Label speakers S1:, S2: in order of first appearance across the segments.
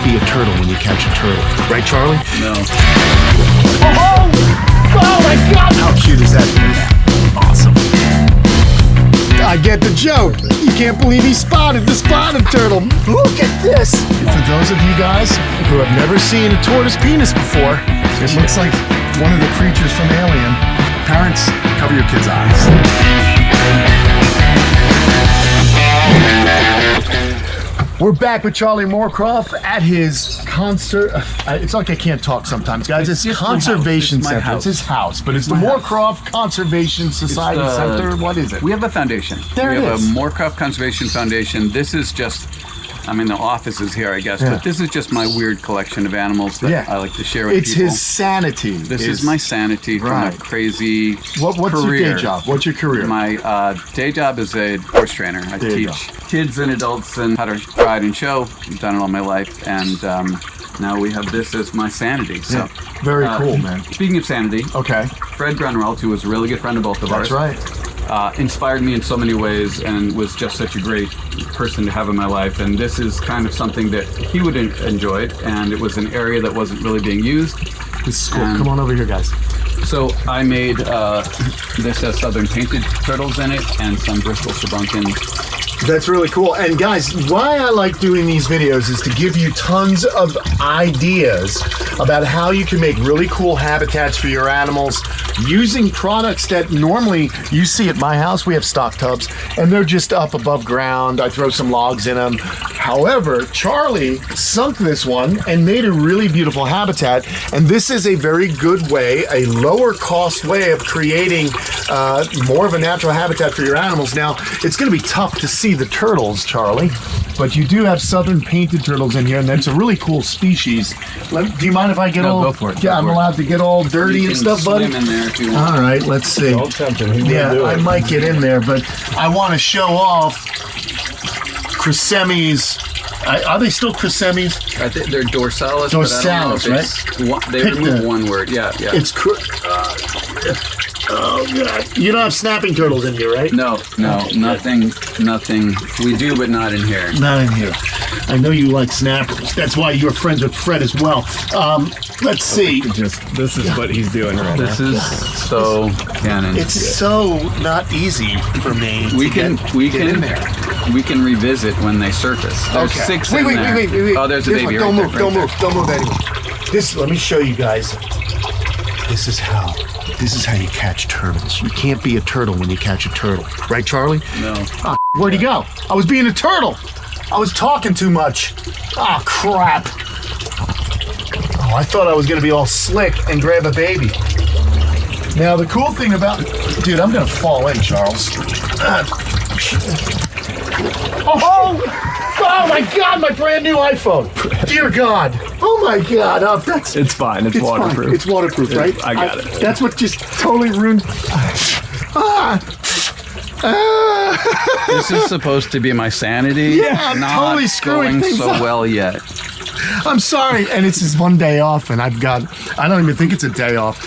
S1: be a turtle when you catch a turtle. Right, Charlie?
S2: No.
S1: Oh my God! How cute is that? Awesome. I get the joke. You can't believe he spotted the spotted turtle. Look at this. For those of you guys who have never seen a tortoise penis before, it looks like one of the creatures from Alien. Parents, cover your kids' eyes. We're back with Charlie Moorcroft at his concert. It's like I can't talk sometimes, guys. It's conservation center. It's his house, but it's the Moorcroft Conservation Society Center. What is it?
S2: We have a foundation. We have a Moorcroft Conservation Foundation. This is just, I mean, the office is here, I guess, but this is just my weird collection of animals that I like to share with people.
S1: It's his sanity.
S2: This is my sanity from a crazy
S1: What's
S2: career.
S1: your day job? What's your career?
S2: My day job is a horse trainer. I teach kids and adults and how to ride and show. I've done it all my life, and now we have this as my sanity. So
S1: very cool, man.
S2: Speaking of sanity, Fred Grunwald, who was a really good friend of both of ours.
S1: That's right.
S2: Inspired me in so many ways and was just such a great person to have in my life. And this is kind of something that he would enjoy, and it was an area that wasn't really being used.
S1: This is cool. Come on over here, guys.
S2: So I made this has southern painted turtles in it and some Bristol Shabunkins.
S1: That's really cool. And guys, why I like doing these videos is to give you tons of ideas about how you can make really cool habitats for your animals using products that normally you see at my house. We have stock tubs and they're just up above ground. I throw some logs in them. However, Charlie sunk this one and made a really beautiful habitat. And this is a very good way, a lower cost way of creating more of a natural habitat for your animals. Now, it's going to be tough to see the turtles, Charlie, but you do have southern painted turtles in here, and that's a really cool species. Do you mind if I get
S2: go for it.
S1: Yeah, I'm allowed to get all dirty and stuff, buddy?
S2: Swim in there if you want.
S1: All right, let's see.
S3: Don't tempt him.
S1: Yeah, I might get in there, but I want to show off Chrysemis. Are they still Chrysemis?
S2: I think they're dorsalis.
S1: Dorsalis,
S2: right? They removed one word. Yeah.
S1: It's oh God! You don't have snapping turtles in here, right?
S2: No, nothing. We do, but not in here.
S1: Not in here. I know you like snappers. That's why you're friends with Fred as well. Let's see.
S3: This is what he's doing right now.
S2: This is so canon.
S1: It's so not easy for me.
S2: We can revisit when they surface. There's 6 in there.
S1: Wait.
S2: Oh, there's a baby.
S1: Don't move anymore. Let me show you guys. This is how you catch turtles. You can't be a turtle when you catch a turtle. Right, Charlie?
S2: No.
S1: Oh, where'd he go? I was being a turtle. I was talking too much. Oh, crap. Oh, I thought I was going to be all slick and grab a baby. Now, the cool thing about... Dude, I'm going to fall in, Charles. Oh, my God, my brand new iPhone. Dear God. Oh, my God. Oh,
S3: it's fine. It's waterproof.
S1: Fine. It's waterproof, right?
S3: I got it.
S1: That's what just totally ruined...
S2: This is supposed to be my sanity.
S1: Yeah, I'm totally screwing things
S2: so
S1: up.
S2: well yet.
S1: I'm sorry, and it's just one day off, and I don't even think it's a day off.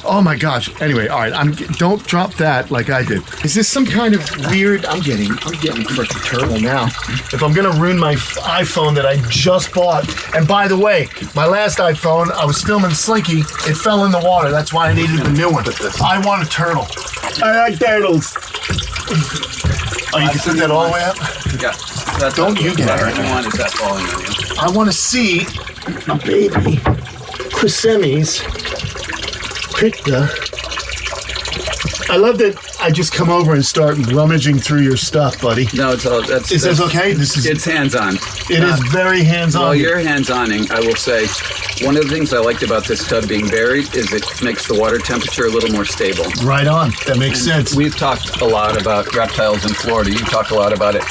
S1: Oh my gosh. Anyway, all right, don't drop that like I did. Is this some kind of weird, I'm getting freaking turtle now. If I'm gonna ruin my iPhone that I just bought, and by the way, my last iPhone, I was filming Slinky, it fell in the water. That's why I needed the new one. I want a turtle. I like turtles. Oh, you can put that all the way up?
S2: Yeah.
S1: Don't you get it.
S2: What you want is that falling on you.
S1: I want to see a baby Chrysemis. I love that I just come over and start rummaging through your stuff, buddy.
S2: No, it's all. Is
S1: this okay? It's
S2: hands-on.
S1: It is very hands-on.
S2: Well, you're hands-oning, I will say. One of the things I liked about this tub being buried is it makes the water temperature a little more stable.
S1: Right on. That makes sense.
S2: We've talked a lot about reptiles in Florida. You talk a lot about it.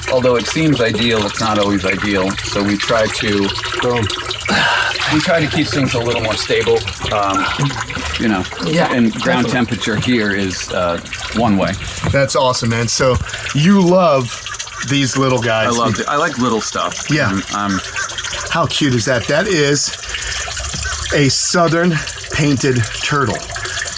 S2: Although it seems ideal, it's not always ideal. So we try to keep things a little more stable. And ground temperature here is one way.
S1: That's awesome, man. So you love these little guys.
S2: I love it. I like little stuff.
S1: Yeah. How cute is that? That is a southern painted turtle.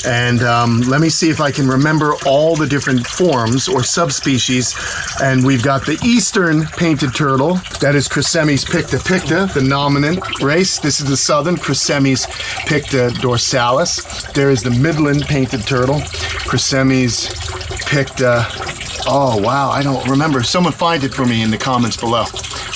S1: And let me see if I can remember all the different forms or subspecies. And we've got the eastern painted turtle. That is Chrysemys picta picta, the dominant race. This is the southern Chrysemys picta dorsalis. There is the midland painted turtle, Chrysemys picta. Oh, wow, I don't remember. Someone find it for me in the comments below.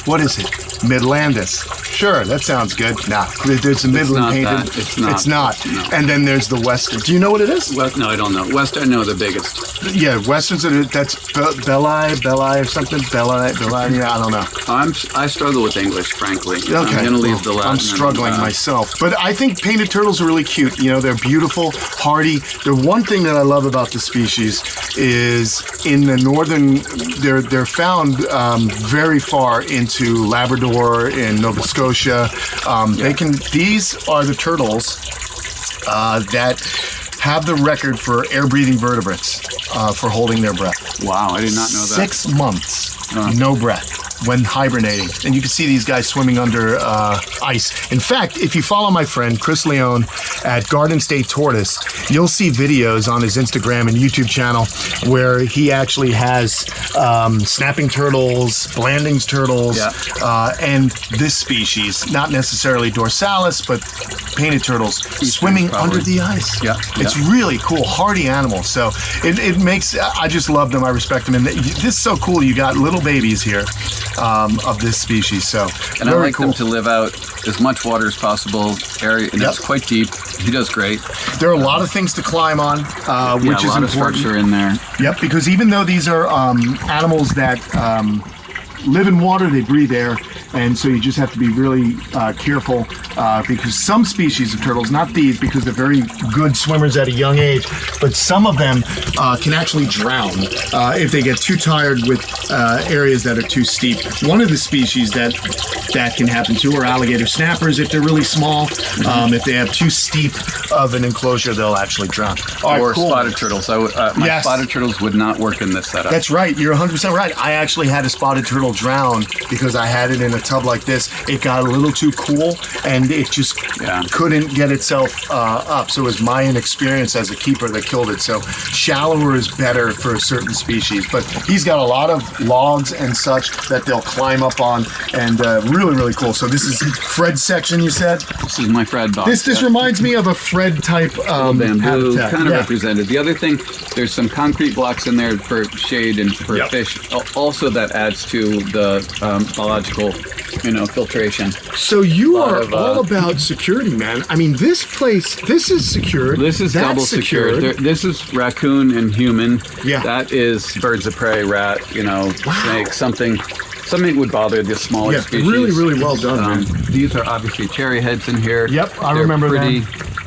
S1: What is it? Midlandis. Sure, that sounds good. Nah, there's the midland painted. It's not.
S2: No.
S1: And then there's the western. Do you know what it is?
S2: No, I don't know. Western, no, the biggest.
S1: Yeah, westerns are, that's Belli or something. Belli, yeah, I don't know.
S2: I struggle with English, frankly.
S1: Okay.
S2: I'm gonna leave the Latin.
S1: I'm struggling myself. But I think painted turtles are really cute. You know, they're beautiful, hardy. The one thing that I love about the species is in the northern, they're found very far into Labrador and Nova Scotia. These are the turtles that have the record for air-breathing vertebrates for holding their breath.
S2: Wow, I did not know that.
S1: 6 months, no breath when hibernating. And you can see these guys swimming under ice. In fact, if you follow my friend Chris Leone at Garden State Tortoise, you'll see videos on his Instagram and YouTube channel where he actually has snapping turtles, Blanding's turtles, and this species, not necessarily dorsalis, but painted turtles, swimming under the ice. It's really cool, hardy animals. So it makes, I just love them, I respect them. And this is so cool, you got little babies here. Of this species, so
S2: and I like them to live out as much water as possible. Area, and it's quite deep. He does great.
S1: There are a lot of things to climb on, which is important.
S2: A lot of structure in there.
S1: Yep, because even though these are animals that live in water, they breathe air, and so you just have to be really careful because some species of turtles, not these because they're very good swimmers at a young age, but some of them can actually drown if they get too tired with areas that are too steep. One of the species that can happen to are alligator snappers if they're really small. If they have too steep of an enclosure, they'll actually drown.
S2: Or spotted turtles. My spotted turtles would not work in this setup.
S1: That's right. You're 100% right. I actually had a spotted turtle drown because I had it in a tub like this. It got a little too cool and it just couldn't get itself up. So it was my inexperience as a keeper that killed it. So shallower is better for a certain species. But he's got a lot of logs and such that they'll climb up on, and really, really cool. So this is Fred's section, you said?
S2: This is my Fred box.
S1: This reminds me of a Fred type
S2: bamboo
S1: habitat.
S2: Kind of represented. The other thing, there's some concrete blocks in there for shade and for fish. Also, that adds to the biological, filtration.
S1: So you are all about security, man. I mean, this place, this is secured.
S2: This is double secured. This is raccoon and human.
S1: Yeah.
S2: That is birds of prey, rat, snake, something would bother the smaller species.
S1: Really, really well done, man.
S2: These are obviously cherry heads in here.
S1: Yep, I remember
S2: pretty,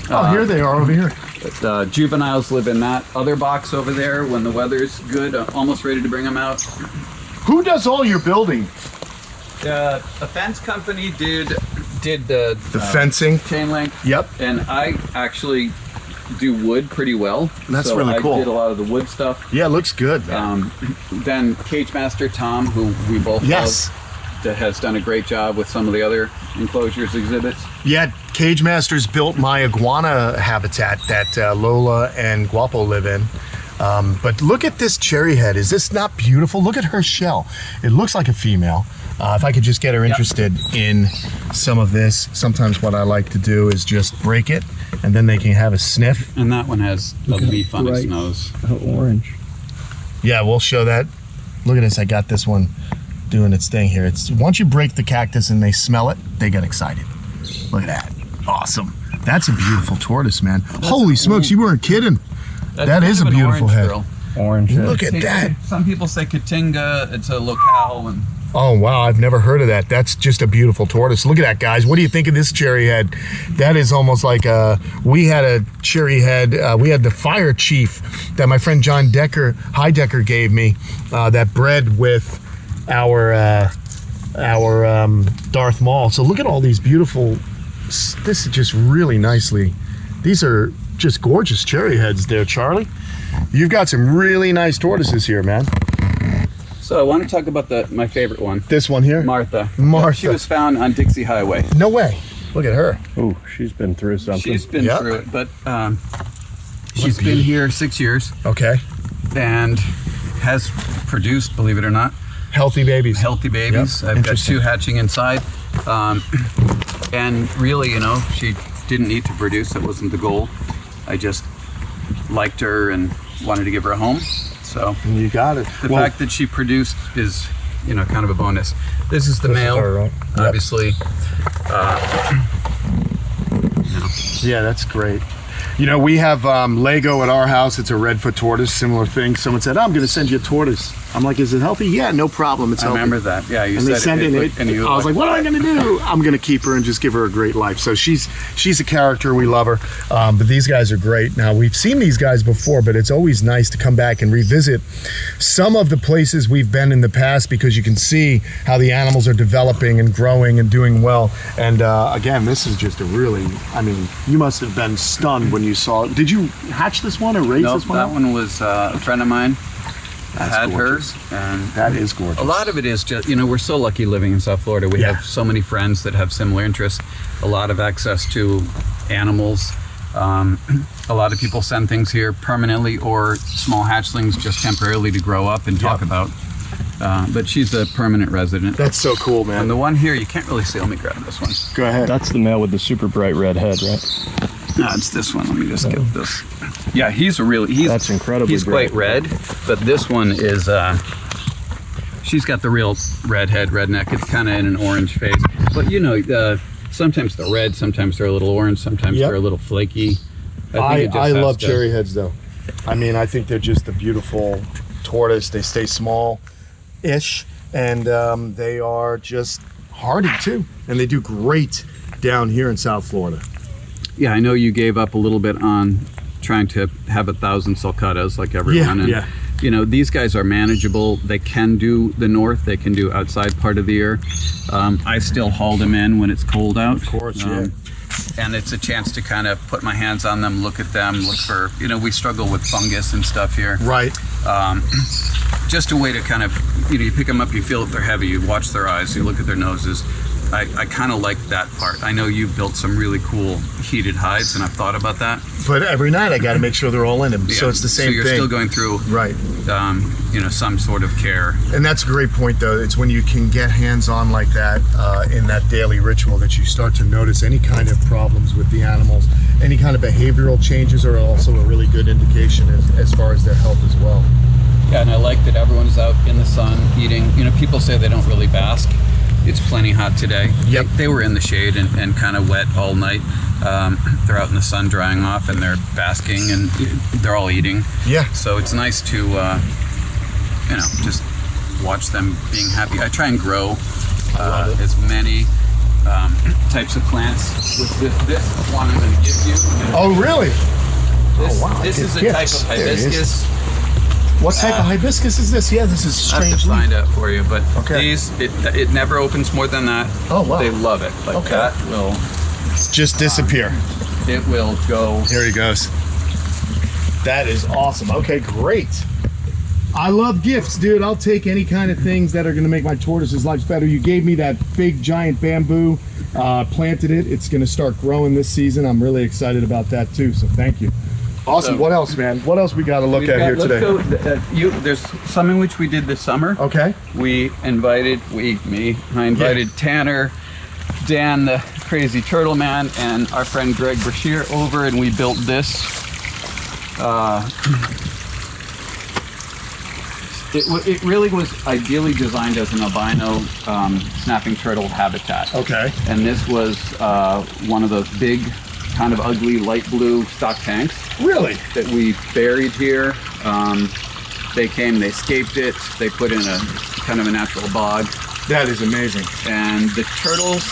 S1: that. Here they are over here.
S2: The juveniles live in that other box over there when the weather's good, almost ready to bring them out.
S1: Who does all your building?
S2: The fence company did the
S1: fencing,
S2: chain link.
S1: Yep.
S2: And I actually do wood pretty well.
S1: That's really cool.
S2: I did a lot of the wood stuff.
S1: Yeah, it looks good, man.
S2: Then Cage Master Tom, who we both love, that has done a great job with some of the other Enclosures exhibits. Yeah,
S1: Cage Master's built my iguana habitat that Lola and Guapo live in. But look at this cherry head. Is this not beautiful? Look at her shell. It looks like a female. If I could just get her interested in some of this, sometimes what I like to do is just break it, and then they can have a sniff.
S2: And that one has a leaf on its nose.
S3: Orange.
S1: Yeah, we'll show that. Look at this. I got this one doing its thing here. It's once you break the cactus and they smell it, they get excited. Look at that. Awesome. That's a beautiful tortoise, man. Holy smokes, you weren't kidding. That is a beautiful head.
S3: Orange.
S1: Look at that.
S2: Some people say Katinga, it's a locale. And
S1: oh, wow, I've never heard of that. That's just a beautiful tortoise. Look at that, guys. What do you think of this cherry head? That is almost like we had a cherry head. We had the Fire Chief that my friend John Heidecker gave me that bred with our Darth Maul. So look at all these beautiful, this is just really nicely, these are just gorgeous cherry heads there, Charlie. You've got some really nice tortoises here, man.
S2: So I want to talk about my favorite one.
S1: This one here?
S2: Martha.
S1: Martha.
S2: She was found on Dixie Highway.
S1: No way. Look at her.
S3: Ooh, she's been through something.
S2: She's been through it, but She's been here 6 years
S1: Okay.
S2: and has produced, believe it or not,
S1: Healthy babies.
S2: healthy babies.
S1: Yep.
S2: I've got
S1: Interesting.
S2: 2 hatching inside. And really, you know, she didn't need to produce. That wasn't the goal. I just liked her and wanted to give her a home. So
S1: You got it.
S2: the fact that she produced is, you know, kind of a bonus. This is the male,
S3: her, right?
S1: Yep.
S2: obviously.
S1: Yeah, that's great. You know, we have Lego at our house. It's a redfoot tortoise, similar thing. Someone said, I'm going to send you a tortoise. I'm like, is it healthy? Yeah, no problem. It's
S2: I
S1: healthy.
S2: remember that. Yeah, you
S1: And
S2: said
S1: they sent it.
S2: and you
S1: I was like, what am I going to do? I'm going to keep her and just give her a great life. So she's a character. We love her. But these guys are great. Now, we've seen these guys before, but it's always nice to come back and revisit some of the places we've been in the past, because you can see how the animals are developing and growing and doing well. And again, this is just a really, I mean, you must have been stunned when you saw it. Did you hatch this one or raise
S2: No,
S1: this one?
S2: that one was a friend of mine. I
S1: That's
S2: had
S1: gorgeous.
S2: her, and
S1: That is gorgeous.
S2: a lot of it is just, you know, we're so lucky living in South Florida. We
S1: Yeah.
S2: have so many friends that have similar interests, a lot of access to animals. A lot of people send things here permanently or small hatchlings just temporarily to grow up and talk
S1: Yep.
S2: about. But she's a permanent resident.
S1: That's so cool, man.
S2: And the one here, you can't really see. Let me grab this one.
S1: Go ahead.
S3: That's the male with the super bright red head, right?
S2: No, it's this one. Let me just get this. Yeah, he's
S3: That's incredibly
S2: He's
S3: bright.
S2: quite red, but this one is. She's got the real red head, red neck. It's kind of in an orange face, but you know, sometimes they're red, sometimes they're a little orange, sometimes
S1: Yep.
S2: they're a little flaky.
S1: I
S2: it just has
S1: love
S2: to-
S1: cherry heads though. I mean, I think they're just a beautiful tortoise. They stay small-ish, and they are just hardy too, and they do great down here in South Florida.
S2: Yeah, I know you gave up a little bit on trying to have 1,000 sulcatas like everyone.
S1: Yeah.
S2: You know, these guys are manageable. They can do the north. They can do outside part of the year. I still haul them in when it's cold out. Of
S1: course, yeah.
S2: And it's a chance to kind of put my hands on them, look at them, look for, you know, we struggle with fungus and stuff here.
S1: Right.
S2: Just a way to kind of, you know, you pick them up, you feel if they're heavy, you watch their eyes, you look at their noses. I kind of like that part. I know you've built some really cool heated hides, and I've thought about that.
S1: But every night I got to make sure they're all in them. So
S2: Yeah,
S1: it's the same
S2: So you're
S1: thing.
S2: still going through,
S1: Right.
S2: you know, some sort of care.
S1: And that's a great point, though. It's when you can get hands-on like that in that daily ritual that you start to notice any kind of problems with the animals. Any kind of behavioral changes are also a really good indication as far as their health as well.
S2: Yeah, and I like that everyone's out in the sun eating. You know, people say they don't really bask. It's plenty hot today.
S1: Yep.
S2: They were in the shade and kind of wet all night. They're out in the sun drying off, and they're basking, and they're all eating.
S1: Yeah.
S2: So it's nice to, you know, just watch them being happy. I try and grow as many types of plants with this one I'm going to give you.
S1: Oh, really?
S2: This,
S1: wow,
S2: this is a
S1: gifts.
S2: type of
S1: There it is.
S2: hibiscus.
S1: What type of hibiscus is this? Yeah, this is
S2: I have
S1: strange.
S2: to find out for you, but
S1: Okay.
S2: these, it never opens more than that.
S1: Oh, wow.
S2: They love it. Like
S1: Okay.
S2: that will,
S1: Just disappear.
S2: it will go.
S1: Here he goes. That is awesome. Okay, great. I love gifts, dude. I'll take any kind of things that are going to make my tortoises' lives better. You gave me that big giant bamboo, planted it. It's going to start growing this season. I'm really excited about that too. So thank you. Awesome.
S2: So-
S1: What else, man? What else we got to look
S2: We've
S1: at
S2: got-
S1: here
S2: let's
S1: today?
S2: go, there's something which we did this summer.
S1: Okay.
S2: I invited Tanner, Dan, the crazy turtle man, and our friend Greg Brashear over, and we built this. It really was ideally designed as an albino snapping turtle habitat.
S1: Okay.
S2: And this was one of those big, kind of ugly light blue stock tanks
S1: Really?
S2: that we buried here. They came, they escaped it, they put in a kind of a natural bog.
S1: That is amazing.
S2: And the turtles,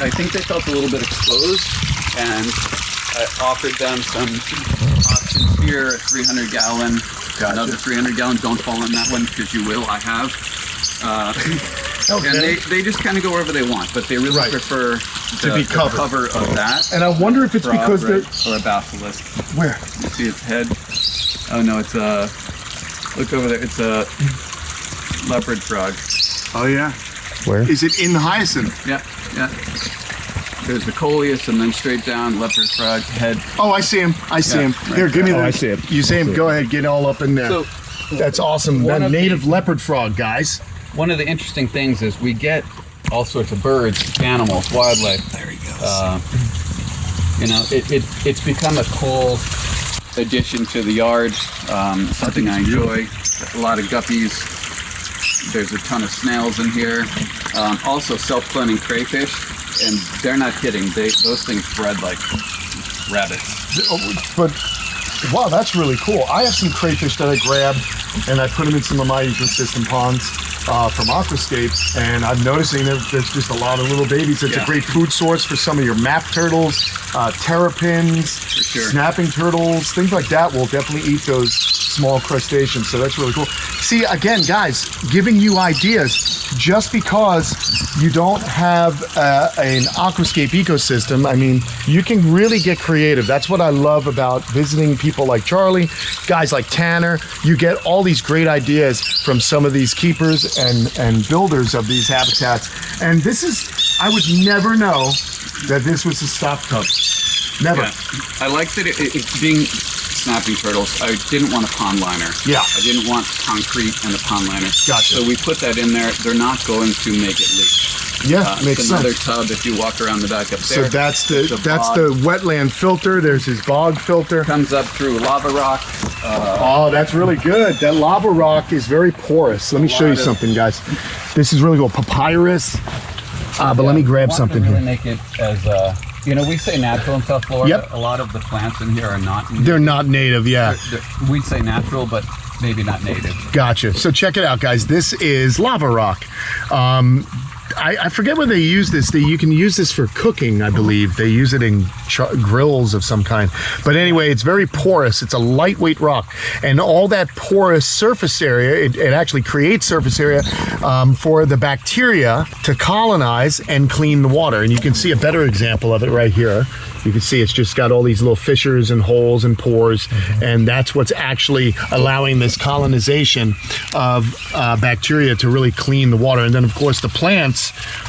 S2: I think they felt a little bit exposed, and I offered them some options here, a 300 gallon, another 300 gallon. Don't fall in that one because you will, I have.
S1: Okay.
S2: And they just kind of go wherever they want, but they really
S1: Right.
S2: prefer
S1: To be covered.
S2: the cover of that.
S1: And I wonder if it's
S2: frog,
S1: because they're...
S2: right, or a basilisk.
S1: Where?
S2: You see its head? Oh no, it's a, look over there, it's a leopard frog.
S1: Oh, yeah.
S3: Where?
S1: Is it in the hyacinth?
S2: Yeah, yeah. There's the coleus, and then straight down, leopard frog head.
S1: Oh, I see him. I see him.
S2: right
S1: Here, give me
S3: there.
S1: the.
S3: Oh, I see it.
S1: You see him? Go ahead, get all up in there.
S2: So
S1: That's awesome.
S2: One
S1: That
S2: of
S1: native
S2: the-
S1: leopard frog, guys.
S2: one of the interesting things is we get all sorts of birds, animals, wildlife. There he goes. You know, it's become a cool addition to the yard. Something I enjoy. A lot of guppies. There's a ton of snails in here. Also self-cloning crayfish, and they're not kidding. Those things bred like rabbits.
S1: But wow, that's really cool. I have some crayfish that I grabbed and I put them in some of my ecosystem ponds from Aquascape, and I'm noticing that there's just a lot of little babies. It's a great food source for some of your map turtles, terrapins,
S2: sure.
S1: snapping turtles, things like that will definitely eat those small crustaceans. So that's really cool. See, again, guys, giving you ideas. Just because you don't have an aquascape ecosystem, I mean, you can really get creative. That's what I love about visiting people like Charlie, guys like Tanner. You get all these great ideas from some of these keepers and builders of these habitats. And this is, I would never know that this was a stock tub. Never.
S2: Yeah. I like that it's being snapping turtles. I didn't want a pond liner.
S1: Yeah.
S2: I didn't want concrete and a pond liner.
S1: Gotcha.
S2: So we put that in there. They're not going to make it leak.
S1: Yeah, makes
S2: it's another
S1: sense.
S2: tub if you walk around the back up
S1: So
S2: there.
S1: that's the
S2: bog.
S1: wetland filter. There's his bog filter.
S2: Comes up through lava rock.
S1: Oh, that's really good. That lava rock is very porous. Let me show you something, guys. This is really cool. Papyrus. But let me grab something
S2: really
S1: here.
S2: make it as you know, we say natural in South Florida.
S1: Yep.
S2: A lot of the plants in here are not.
S1: They're not native, yeah.
S2: We say natural, but maybe not native.
S1: Gotcha. So check it out, guys. This is lava rock. I forget where they use this. You can use this for cooking, I believe. They use it in grills of some kind. But anyway, it's very porous. It's a lightweight rock. And all that porous surface area, it actually creates surface area for the bacteria to colonize and clean the water. And you can see a better example of it right here. You can see it's just got all these little fissures and holes and pores. And that's what's actually allowing this colonization of bacteria to really clean the water. And then, of course, the plants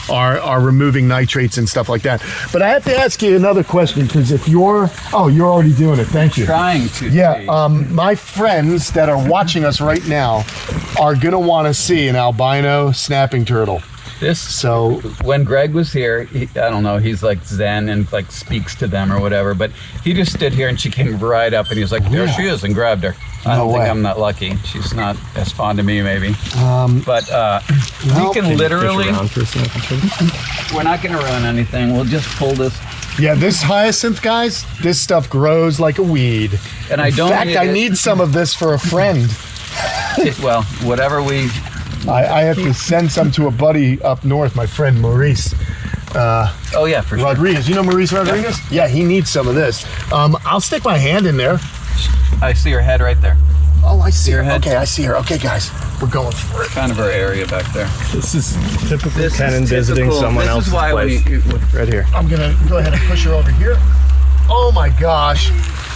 S1: are removing nitrates and stuff like that. But I have to ask you another question, because if you're already doing it. Thank you.
S2: Trying to.
S1: Yeah, my friends that are watching us right now are gonna want to see an albino snapping turtle. So
S2: when Greg was here, I don't know, he's like Zen and like speaks to them or whatever, but he just stood here and she came right up and he was like, there she is, and grabbed her. I don't think I'm that lucky. She's not as fond of me, maybe. But we can literally, we're not going to ruin anything. We'll just pull this.
S1: yeah, this hyacinth, guys, this stuff grows like a weed.
S2: And I don't.
S1: In fact, I need some of this for a friend.
S2: Well, whatever we.
S1: I have to send some to a buddy up north, my friend Maurice.
S2: Oh yeah, for sure.
S1: Rodriguez. You know Maurice Rodriguez? Yeah, he needs some of this. I'll stick my hand in there.
S2: I see her head right there.
S1: Oh, I see her.
S2: head.
S1: Okay, I see her. Okay, guys, we're going for it.
S2: Kind of her area back there.
S3: This is typical
S2: This is
S3: Kenan visiting
S2: typical.
S3: someone
S2: This is
S3: else's
S2: why
S3: place. Right here.
S1: I'm gonna go ahead and push her over here. Oh my gosh.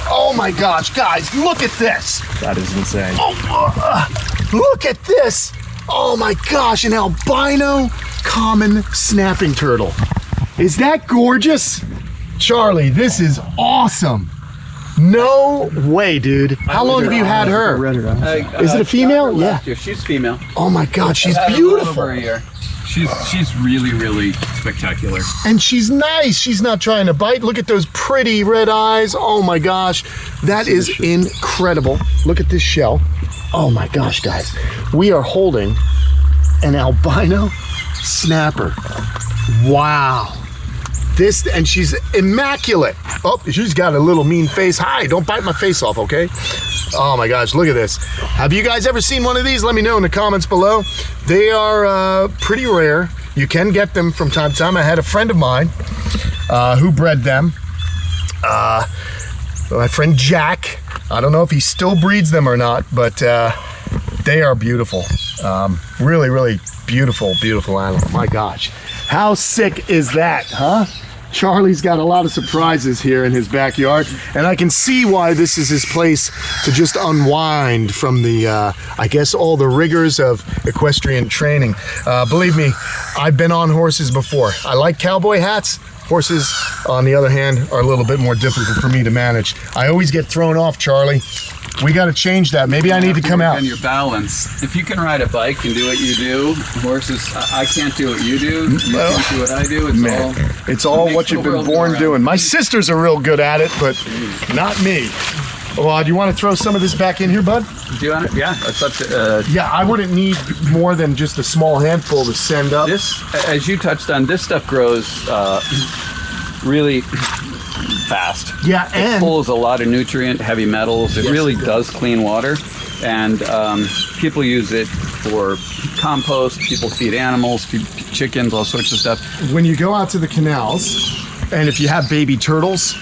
S1: Oh my gosh, guys, look at this.
S3: That is insane.
S1: Look at this. Oh my gosh, an albino common snapping turtle. Is that gorgeous? Charlie, this is awesome. No way, dude. How long have you had her? Is it a female? Yeah.
S2: She's female.
S1: Oh my God, she's
S2: Had her a little
S1: beautiful.
S2: over a year. She's really, really spectacular.
S1: And she's nice. She's not trying to bite. Look at those pretty red eyes. Oh my gosh. That is incredible. Look at this shell. Oh my gosh, guys. We are holding an albino snapper. Wow. This, and she's immaculate. Oh, she's got a little mean face. Hi, don't bite my face off, okay? Oh my gosh, look at this. Have you guys ever seen one of these? Let me know in the comments below. They are pretty rare. You can get them from time to time. I had a friend of mine who bred them. My friend Jack. I don't know if he still breeds them or not, but they are beautiful. Really, really beautiful, beautiful animal. My gosh. How sick is that, huh? Charlie's got a lot of surprises here in his backyard, and I can see why this is his place to just unwind from the, I guess, all the rigors of equestrian training. Believe me, I've been on horses before. I like cowboy hats. Horses, on the other hand, are a little bit more difficult for me to manage. I always get thrown off, Charlie. We got to change that. Maybe I need to come out.
S2: On your balance. If you can ride a bike and do what you do, horses, I can't do what you do. You can't do what I do.
S1: It's all what you've been born doing. My sisters are real good at it, but not me. Well, do you want to throw some of this back in here, bud?
S2: Do you want it? Yeah, that's up to.
S1: Yeah, I wouldn't need more than just a small handful to send up.
S2: This, as you touched on, this stuff grows really fast.
S1: Yeah,
S2: it
S1: and
S2: pulls a lot of nutrient, heavy metals. It really does clean water, and people use it for compost. People feed animals, feed chickens, all sorts of stuff.
S1: When you go out to the canals, and if you have baby turtles,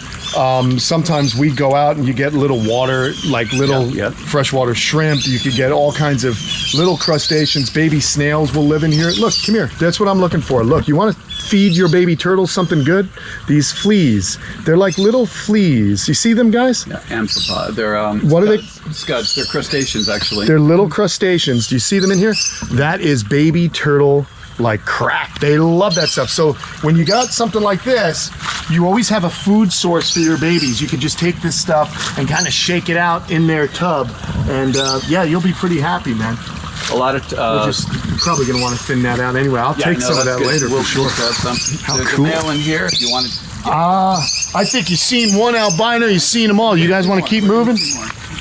S1: sometimes we go out and you get little water, like little freshwater shrimp. You could get all kinds of little crustaceans. Baby snails will live in here. Look, come here. That's what I'm looking for. Look, you want to feed your baby turtles something good? These fleas. They're like little fleas. You see them, guys?
S2: Yeah, amphipod. They're
S1: what are they?
S2: Scuds. They're crustaceans, actually.
S1: They're little crustaceans. Do you see them in here? That is baby turtle like crack. They love that stuff. So when you got something like this, you always have a food source for your babies. You can just take this stuff and kind of shake it out in their tub, and yeah, you'll be pretty happy, man.
S2: A lot of
S1: you're probably gonna want to thin that out anyway. I'll take some of that later.
S2: We'll
S1: for sure.
S2: Grab some.
S1: How
S2: There's
S1: cool.
S2: a male in here if you want to.
S1: I think you've seen one albino. You've seen them all. You guys want to keep moving?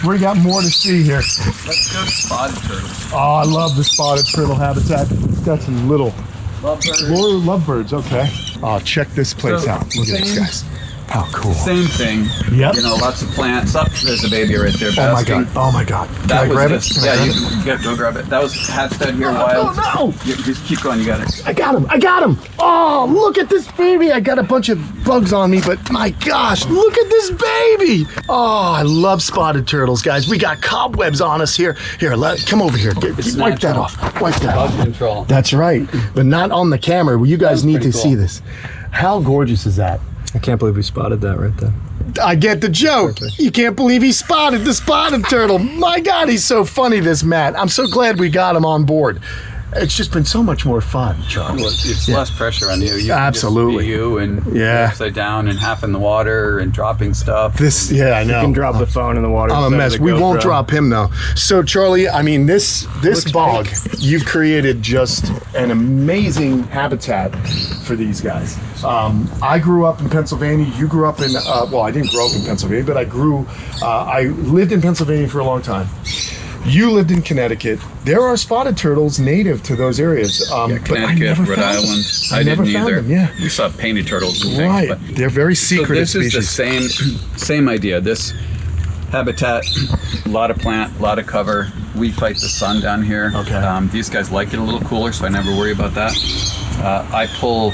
S1: We got more to see here.
S2: Let's go to spotted turtles.
S1: Oh, I love the spotted turtle habitat. It's got some little lovebirds. Okay. Oh, check this place out. Look at this, guys. How cool.
S2: Same thing.
S1: Yep.
S2: You know, lots of plants. Up there's a baby right there.
S1: Oh my
S2: basking.
S1: god. Oh my god. Can
S2: That
S1: I
S2: was
S1: grab
S2: just,
S1: it?
S2: yeah, you can go grab it. That was hatched out here wild.
S1: Oh no!
S2: You just keep going. You got it.
S1: I got him. I got him. Oh, look at this baby. I got a bunch of bugs on me, but my gosh, look at this baby. Oh, I love spotted turtles, guys. We got cobwebs on us here. Here, come over here. Wipe that off. Wipe that
S2: Bug
S1: off.
S2: control.
S1: That's right, but not on the camera. You guys need to
S2: pretty
S1: see
S2: cool.
S1: this. How gorgeous is that?
S3: I can't believe we spotted that right there.
S1: I get the joke. You can't believe he spotted the spotted turtle. My God, he's so funny, this Matt. I'm so glad we got him on board. It's just been so much more fun, Charlie.
S2: Well, it's less pressure on you. You
S1: Absolutely.
S2: Can just be you and upside down and half in the water and dropping stuff.
S1: Yeah, I know.
S3: You can drop the phone in the water.
S1: I'm a mess. We won't drop him though. So Charlie, I mean this bog, you've created just an amazing habitat for these guys. I grew up in Pennsylvania. You grew up in well, I didn't grow up in Pennsylvania, but I lived in Pennsylvania for a long time. You lived in Connecticut. There are spotted turtles native to those areas.
S2: Connecticut, Rhode Island. I
S1: never
S2: didn't
S1: found
S2: either.
S1: them, yeah.
S2: We saw painted turtles and things.
S1: Right.
S2: But
S1: They're very secretive
S2: so this
S1: species.
S2: is the same idea. This habitat, a lot of plant, a lot of cover. We fight the sun down here.
S1: Okay.
S2: These guys like it a little cooler, so I never worry about that. I pull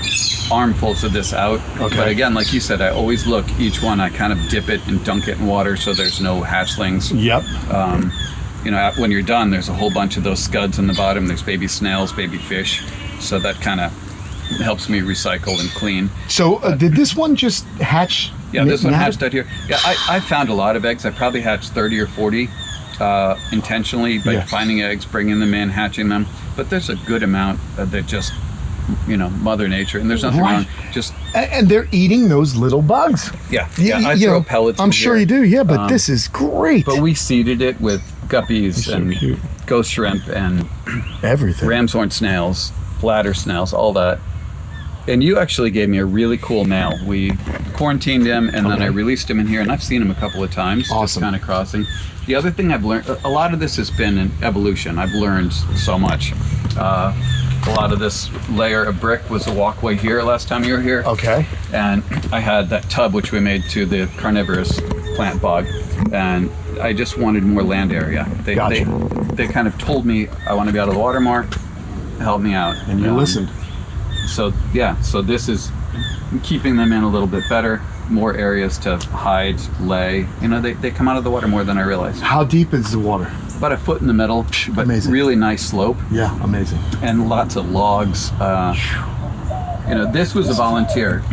S2: armfuls of this out.
S1: Okay.
S2: But again, like you said, I always look each one. I kind of dip it and dunk it in water so there's no hatchlings.
S1: Yep.
S2: You know, when you're done, there's a whole bunch of those scuds in the bottom. There's baby snails, baby fish. So that kind of helps me recycle and clean.
S1: So did this one just hatch?
S2: Yeah, this one hatched out here. Yeah, I found a lot of eggs. I probably hatched 30 or 40 intentionally by finding eggs, bringing them in, hatching them. But there's a good amount that just, you know, Mother Nature, and there's nothing wrong. Just
S1: and they're eating those little bugs.
S2: Yeah, I throw pellets.
S1: I'm sure you do. Yeah, but this is great.
S2: But we seeded it with guppies and ghost shrimp and
S1: everything.
S2: Ram's horn snails, bladder snails, all that. And you actually gave me a really cool male. We quarantined him, and then I released him in here, and I've seen him a couple of times.
S1: Awesome.
S2: Just kind of crossing. The other thing I've learned, a lot of this has been an evolution. I've learned so much. A lot of this layer of brick was a walkway here last time you were here.
S1: Okay.
S2: And I had that tub, which we made to the carnivorous plant bog, and I just wanted more land area. They kind of told me I want to be out of the water more, help me out.
S1: And you listened.
S2: So yeah, so this is keeping them in a little bit better, more areas to hide, lay. You know, they come out of the water more than I realized.
S1: How deep is the water?
S2: About a foot in the middle, but
S1: Amazing.
S2: Really nice slope.
S1: Yeah, amazing.
S2: And lots of logs. You know, this was a volunteer,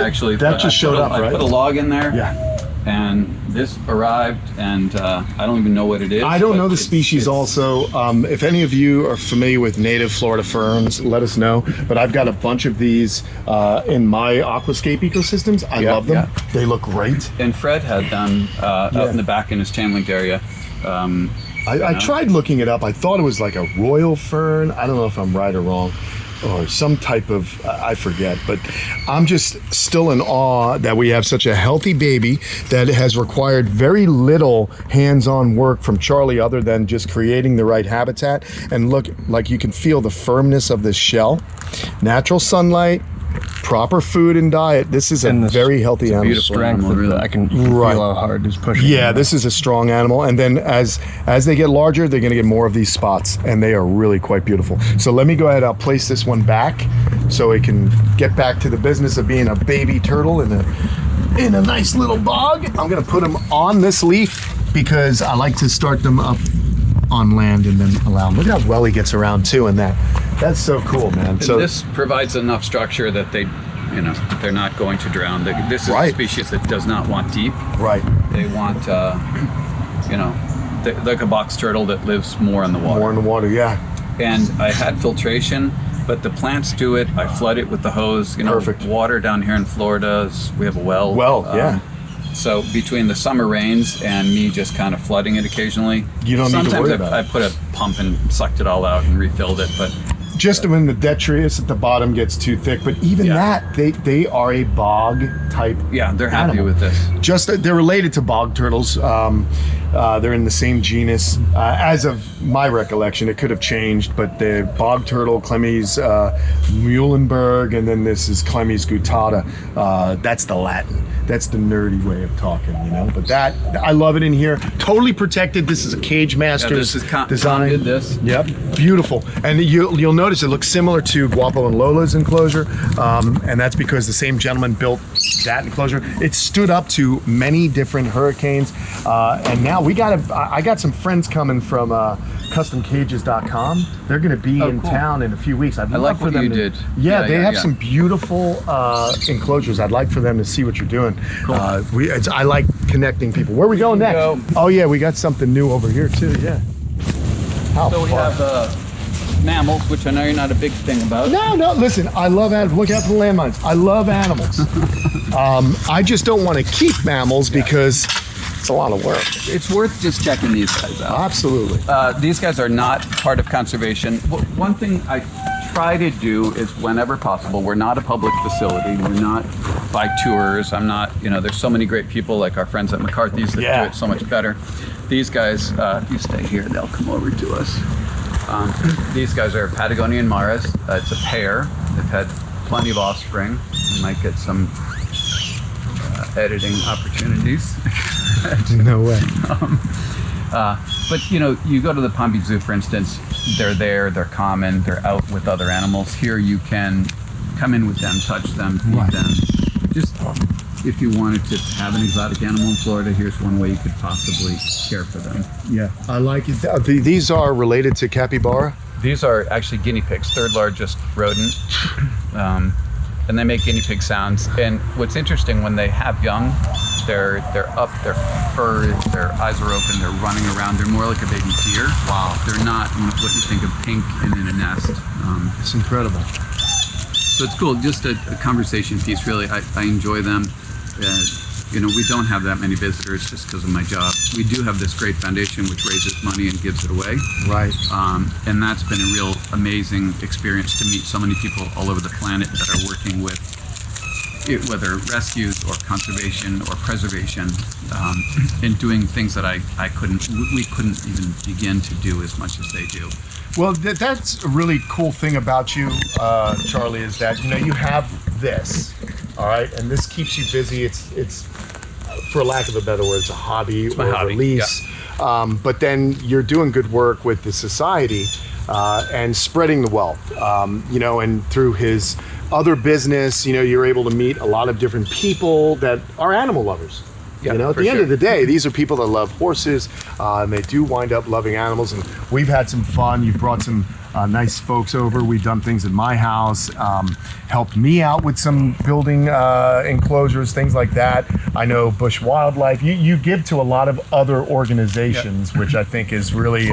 S2: actually.
S1: That just showed up,
S2: I
S1: right?
S2: put a log in there.
S1: Yeah.
S2: And This arrived, and I don't even know what it is.
S1: I don't
S2: but
S1: know the
S2: it's-
S1: species
S2: it's-
S1: also. If any of you are familiar with native Florida ferns, let us know. But I've got a bunch of these in my aquascape ecosystems. I
S2: Yeah,
S1: love them.
S2: yeah.
S1: They look great.
S2: And Fred had them out in the back in his chain linked area.
S1: I tried looking it up. I thought it was like a royal fern. I don't know if I'm right or wrong. Or some type of, I forget, but I'm just still in awe that we have such a healthy baby that has required very little hands-on work from Charlie other than just creating the right habitat. And look, like you can feel the firmness of this shell. Natural sunlight, proper food and diet. This is a very healthy animal.
S2: beautiful
S3: Strength
S2: animal,
S3: of
S2: really.
S3: I can feel how hard he's pushing.
S1: Yeah, this is a strong animal. And then as they get larger, they're going to get more of these spots, and they are really quite beautiful. So let me go ahead. I'll place this one back so it can get back to the business of being a baby turtle in a nice little bog. I'm going to put them on this leaf because I like to start them up on land and then allow them. Look how well he gets around too in that. That's so cool, man. So
S2: this provides enough structure that they're not going to drown. This is a species that does not want deep.
S1: right.
S2: They want, like a box turtle that lives more in the water.
S1: More in the water, yeah.
S2: And I had filtration, but the plants do it. I flood it with the hose.
S1: Perfect.
S2: Water down here in Florida, we have a well.
S1: Yeah.
S2: So between the summer rains and me just kind of flooding it occasionally,
S1: You don't need to worry about
S2: I
S1: it.
S2: put a pump and sucked it all out and refilled it. But
S1: Just when the detritus at the bottom gets too thick, but even that, they are a bog type.
S2: yeah, they're happy
S1: animal.
S2: with this.
S1: Just that they're related to bog turtles. They're in the same genus. As of my recollection, it could have changed, but the bog turtle, Clemys Muhlenberg, and then this is Clemys guttata. That's the Latin. That's the nerdy way of talking, But that, I love it in here. Totally protected. This is a Cage Masters
S2: this is
S1: design.
S2: did this.
S1: Yep, beautiful. And you'll notice it looks similar to Guapo and Lola's enclosure, and that's because the same gentleman built that enclosure. It stood up to many different hurricanes, and now I got some friends coming from CustomCages.com. They're going to be in
S2: cool.
S1: town in a few weeks. I'd love
S2: like
S1: for
S2: what
S1: them
S2: you
S1: to,
S2: did.
S1: Yeah,
S2: Yeah,
S1: they
S2: yeah,
S1: have
S2: yeah.
S1: some beautiful enclosures. I'd like for them to see what you're doing.
S2: Cool.
S1: I like connecting people. Where are we going next?
S2: go.
S1: Oh yeah, we got something new over here too. Yeah. How
S2: So we
S1: far?
S2: have mammals, which I know you're not a big thing about.
S1: No, listen, I love animals. Look out for the landmines. I love animals. I just don't want to keep mammals because it's a lot of work.
S2: It's worth just checking these guys out.
S1: Absolutely.
S2: These guys are not part of conservation. One thing I try to do is whenever possible, we're not a public facility. We're not by tours. I'm not, there's so many great people like our friends at McCarthy's that do it so much better. These guys, if you stay here, they'll come over to us. These guys are Patagonian marras. It's a pair. They've had plenty of offspring. We might get some editing opportunities.
S1: No way.
S2: But you go to the Palm Beach Zoo, for instance, they're common, they're out with other animals. Here you can come in with them, touch them, feed them. Just if you wanted to have an exotic animal in Florida, here's one way you could possibly care for them.
S1: Yeah, I like it. These are related to capybara?
S2: These are actually guinea pigs, third largest rodent. And they make guinea pig sounds. And what's interesting, when they have young, they're up, their fur, their eyes are open, they're running around. They're more like a baby deer. Wow. They're not what you think of pink and in a nest.
S1: It's incredible.
S2: So it's cool, just a conversation piece, really. I enjoy them. We don't have that many visitors just because of my job. We do have this great foundation which raises money and gives it away.
S1: Right.
S2: And that's been a real amazing experience to meet so many people all over the planet that are working with whether rescues or conservation or preservation, and doing things that we couldn't even begin to do as much as they do.
S1: Well, that's a really cool thing about you, Charlie, is that you have this, all right, and this keeps you busy. It's for lack of a better word, it's a hobby or a release. Yeah. But then you're doing good work with the society and spreading the wealth. And through his other business, you're able to meet a lot of different people that are animal lovers.
S2: Yeah,
S1: at the end of the day, these are people that love horses, and they do wind up loving animals. And we've had some fun. You've brought some nice folks over. We've done things in my house, helped me out with some building enclosures, things like that. I know Bush Wildlife. You give to a lot of other organizations, which I think is really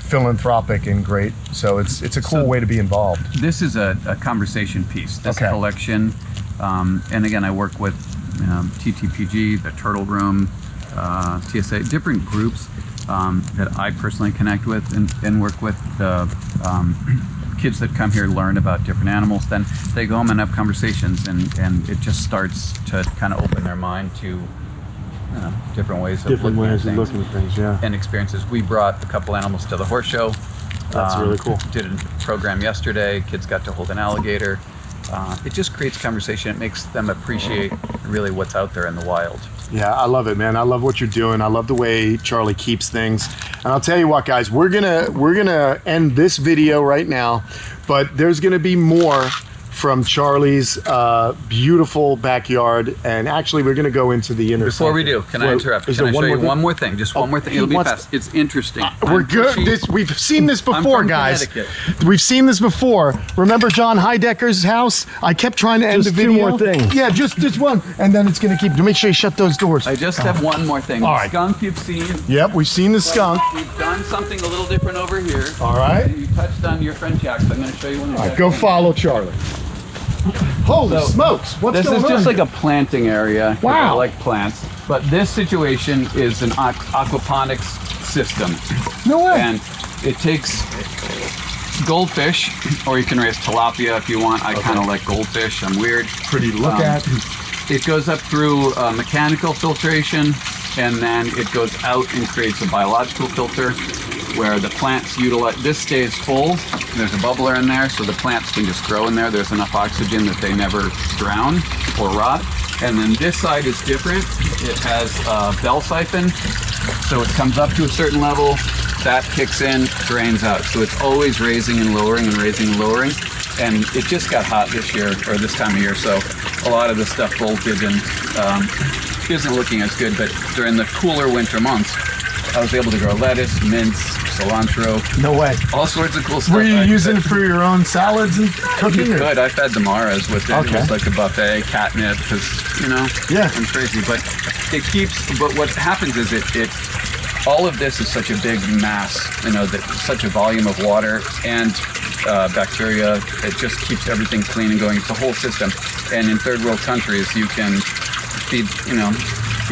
S1: philanthropic and great. So it's a cool way to be involved.
S2: This is a conversation piece, this collection. And again, I work with TTPG, the Turtle Room, TSA, different groups that I personally connect with and work with. The kids that come here learn about different animals, then they go home and have conversations, and it just starts to kind of open their mind to different ways of looking at things, and experiences. We brought a couple animals to the horse show.
S1: That's really cool.
S2: Did a program yesterday. Kids got to hold an alligator. It just creates conversation. It makes them appreciate really what's out there in the wild.
S1: Yeah, I love it, man. I love what you're doing. I love the way Charlie keeps things. And I'll tell you what, guys, we're gonna end this video right now, but there's gonna be more from Charlie's beautiful backyard, and actually we're going to go into the inner.
S2: Before we do, can I interrupt? Can I show you one more thing? Just one more thing. It'll be fast. It's interesting.
S1: We're good. We've seen this before, guys. We've seen this before. Remember John Heidecker's house? I kept trying to end the video.
S3: Just two more things.
S1: Yeah, just one, and then it's going to keep. Make sure you shut those doors.
S2: I just have one more thing.
S1: All
S2: the
S1: right.
S2: Skunk you've seen.
S1: Yep, we've seen the skunk.
S2: We've done something a little different over here.
S1: All right.
S2: You touched on your friend Jack, so I'm going to show you one of
S1: All right, go follow Charlie. Holy smokes! What's going on?
S2: This is just like a planting area.
S1: Wow!
S2: I like plants, but this situation is an aquaponics system.
S1: No way!
S2: And it takes goldfish, or you can raise tilapia if you want. I kind of like goldfish. I'm weird.
S1: Pretty to look at.
S2: It goes up through mechanical filtration, and then it goes out and creates a biological filter where the plants utilize. This stays full. There's a bubbler in there, so the plants can just grow in there. There's enough oxygen that they never drown or rot. And then this side is different. It has a bell siphon, so it comes up to a certain level, that kicks in, drains out. So it's always raising and lowering and raising and lowering. And it just got hot this year, or this time of year, so a lot of the stuff bolted and isn't looking as good. But during the cooler winter months, I was able to grow lettuce, mince, cilantro.
S1: No way.
S2: All sorts of cool stuff.
S1: Were you using it for your own salads and cooking?
S2: You could. I fed the marras with it.
S1: Okay.
S2: It was like a buffet, catnip, because, I'm crazy. But it keeps, but what happens is it all of this is such a big mass, that such a volume of water and bacteria. It just keeps everything clean and going. It's a whole system. And in third world countries, you can feed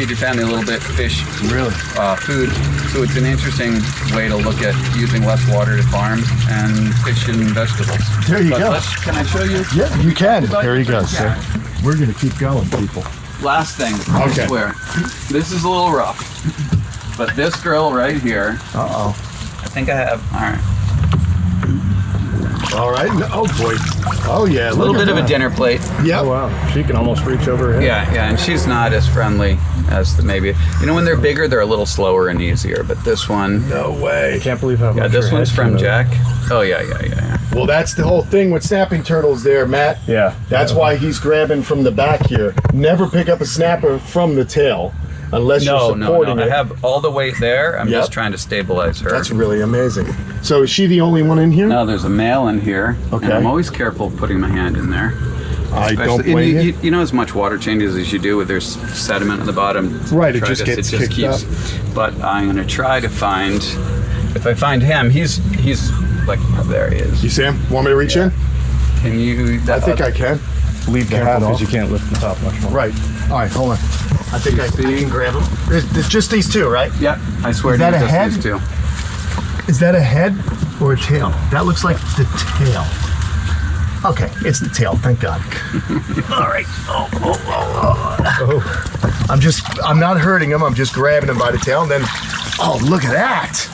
S2: your family a little bit, fish, food. So it's an interesting way to look at using less water to farm and fish and vegetables.
S1: There you go.
S2: Can I show you?
S1: Yeah, you can. There you go, sir. We're going to keep going, people.
S2: Last thing, I swear. This is a little rough, but this girl right here.
S1: Uh-oh.
S2: I think I have,
S1: All right. Oh, boy. Oh, yeah.
S2: A little bit of a dinner plate.
S1: Yeah.
S3: Oh, wow. She can almost reach over her head.
S2: Yeah, and she's not as friendly as maybe. When they're bigger, they're a little slower and easier, but this one.
S1: No way.
S3: I can't believe how much.
S2: Yeah, this one's from Jack. Oh, yeah.
S1: Well, that's the whole thing with snapping turtles there, Matt.
S3: Yeah.
S1: That's why he's grabbing from the back here. Never pick up a snapper from the tail unless you're supporting it.
S2: I have all the weight there. I'm just trying to stabilize her.
S1: That's really amazing. So is she the only one in here?
S2: No, there's a male in here.
S1: Okay.
S2: And I'm always careful putting my hand in there.
S1: I don't blame you.
S2: You know, as much water changes as you do with there's sediment at the bottom.
S1: Right, it just gets kicked up.
S2: But I'm going to try to find, if I find him, he's like, there he is.
S1: You see him? Want me to reach in?
S2: Can you?
S1: I think I can. Leave the hat off.
S3: Because you can't lift the top much more.
S1: Right. All right, hold on. I think I can grab him. It's just these two, right?
S2: Yeah, I swear
S1: Is
S2: to
S1: that
S2: you,
S1: a head?
S2: these two.
S1: Is that a head or a tail? That looks like the tail. Okay, it's the tail, thank God. All right. Oh. I'm not hurting him, I'm just grabbing him by the tail, and then, oh, look at that.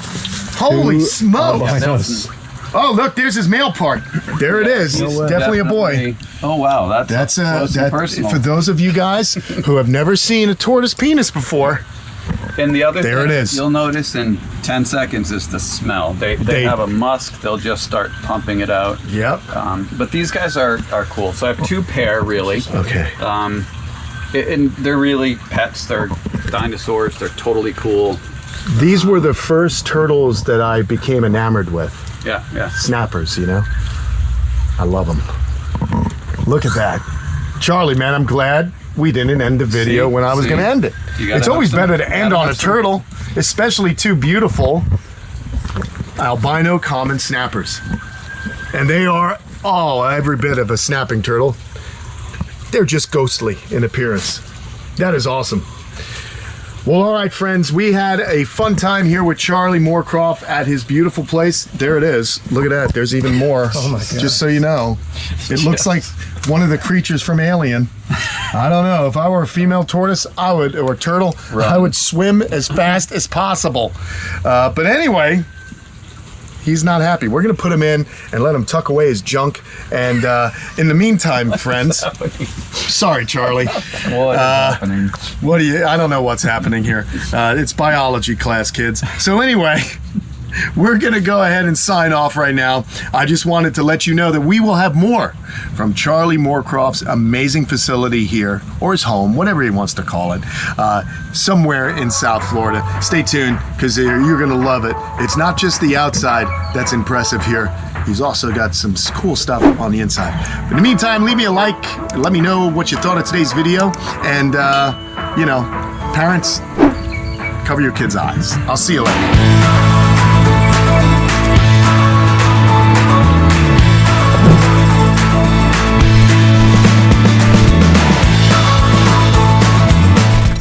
S1: Holy smokes. Oh, look, there's his male part. There it is. It's definitely a boy.
S2: Oh, wow. That's personal.
S1: For those of you guys who have never seen a tortoise penis before.
S2: And the other
S1: there
S2: thing
S1: it is.
S2: You'll notice in 10 seconds is the smell. They have a musk. They'll just start pumping it out.
S1: Yep.
S2: But these guys are cool. So I have two pair, really.
S1: Okay.
S2: And they're really pets. They're dinosaurs. They're totally cool.
S1: These were the first turtles that I became enamored with.
S2: Yeah.
S1: snappers, you know. I love them. Look at that. Charlie, man, I'm glad we didn't end the video when I was going to end it. It's always better to end on a turtle, especially two beautiful albino common snappers. And they are every bit of a snapping turtle. They're just ghostly in appearance. That is awesome. Well, all right, friends, we had a fun time here with Charlie Moorcroft at his beautiful place. There it is. Look at that. There's even more.
S3: Oh my God.
S1: Just so you know, it looks like one of the creatures from Alien. I don't know. If I were a female tortoise, or turtle, I would swim as fast as possible. But anyway, he's not happy. We're going to put him in and let him tuck away his junk. And in the meantime, friends, sorry, Charlie.
S2: What is happening?
S1: I don't know what's happening here. It's biology class, kids. So anyway, we're going to go ahead and sign off right now. I just wanted to let you know that we will have more from Charlie Moorcroft's amazing facility here, or his home, whatever he wants to call it, somewhere in South Florida. Stay tuned, because you're going to love it. It's not just the outside that's impressive here. He's also got some cool stuff on the inside. But in the meantime, leave me a like. Let me know what you thought of today's video. And, you know, parents, cover your kids' eyes. I'll see you later.